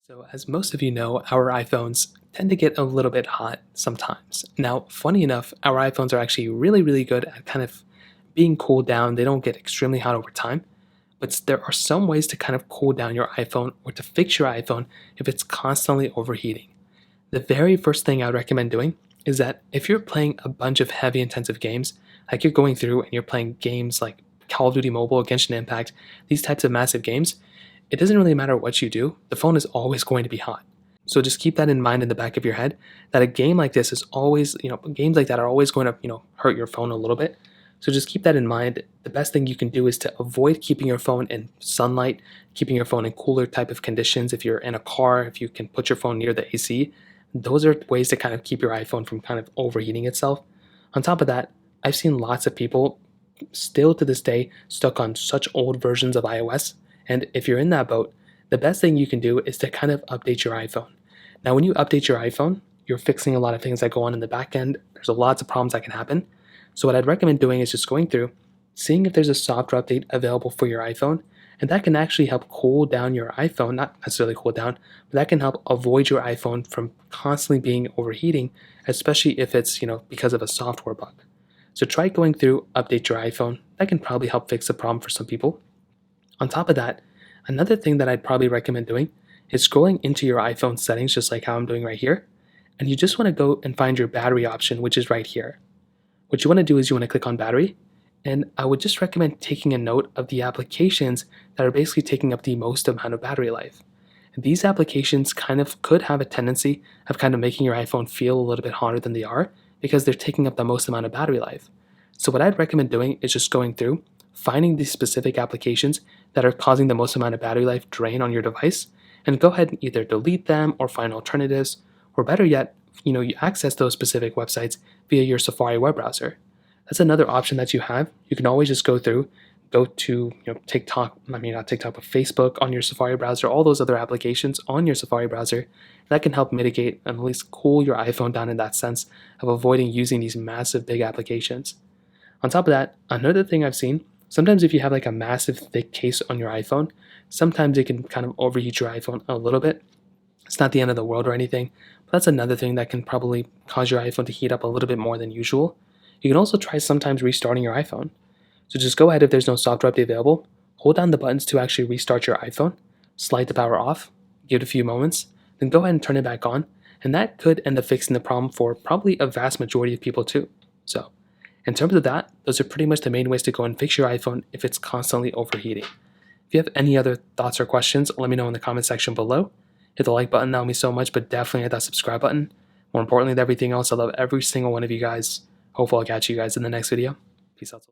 So, as most of you know, our iPhones tend to get a little bit hot sometimes. Now, funny enough, our iPhones are actually really good at kind of being cooled down. They don't get extremely hot over time, but there are some ways to kind of cool down your iPhone or to fix your iPhone if it's constantly overheating. The very first thing I would recommend doing is that if you're playing a bunch of heavy intensive games, like you're going through and you're playing games like Call of Duty Mobile, Genshin Impact, these types of massive games, it doesn't really matter what you do, the phone is always going to be hot. So just keep that in mind in the back of your head that a game like this is always, games like that are always going to, hurt your phone a little bit. So just keep that in mind. The best thing you can do is to avoid keeping your phone in sunlight, keeping your phone in cooler type of conditions. If you're in a car, if you can put your phone near the AC, those are ways to kind of keep your iPhone from kind of overheating itself. On top of that, I've seen lots of people still to this day stuck on such old versions of iOS. And if you're in that boat, the best thing you can do is to kind of update your iPhone. Now, when you update your iPhone, you're fixing a lot of things that go on in the back end. There's lots of problems that can happen. So what I'd recommend doing is just going through, seeing if there's a software update available for your iPhone, and that can actually help cool down your iPhone, not necessarily cool down, but that can help avoid your iPhone from constantly being overheating, especially if it's, because of a software bug. So try going through, update your iPhone. That can probably help fix the problem for some people. On top of that, another thing that I'd probably recommend doing is scrolling into your iPhone settings, just like how I'm doing right here. And you just want to go and find your battery option, which is right here. What you want to do is you want to click on battery. And I would just recommend taking a note of the applications that are basically taking up the most amount of battery life. And these applications kind of could have a tendency of kind of making your iPhone feel a little bit hotter than they are because they're taking up the most amount of battery life. So what I'd recommend doing is just going through, finding these specific applications that are causing the most amount of battery life drain on your device, and go ahead and either delete them or find alternatives, or better yet, you access those specific websites via your Safari web browser. That's another option that you have. You can always just go through, go to TikTok, not TikTok, but Facebook on your Safari browser, all those other applications on your Safari browser. That can help mitigate and at least cool your iPhone down in that sense of avoiding using these massive big applications. On top of that, another thing I've seen, sometimes if you have like a massive thick case on your iPhone, sometimes it can kind of overheat your iPhone a little bit. It's not the end of the world or anything, but that's another thing that can probably cause your iPhone to heat up a little bit more than usual. You can also try sometimes restarting your iPhone. So just go ahead, if there's no software update available, hold down the buttons to actually restart your iPhone, slide the power off, give it a few moments, then go ahead and turn it back on, and that could end up fixing the problem for probably a vast majority of people too. So in terms of that, those are pretty much the main ways to go and fix your iPhone if it's constantly overheating. If you have any other thoughts or questions, let me know in the comment section below. Hit the like button, that would mean so much, but definitely hit that subscribe button. More importantly than everything else, I love every single one of you guys. Hopefully I'll catch you guys in the next video. Peace out.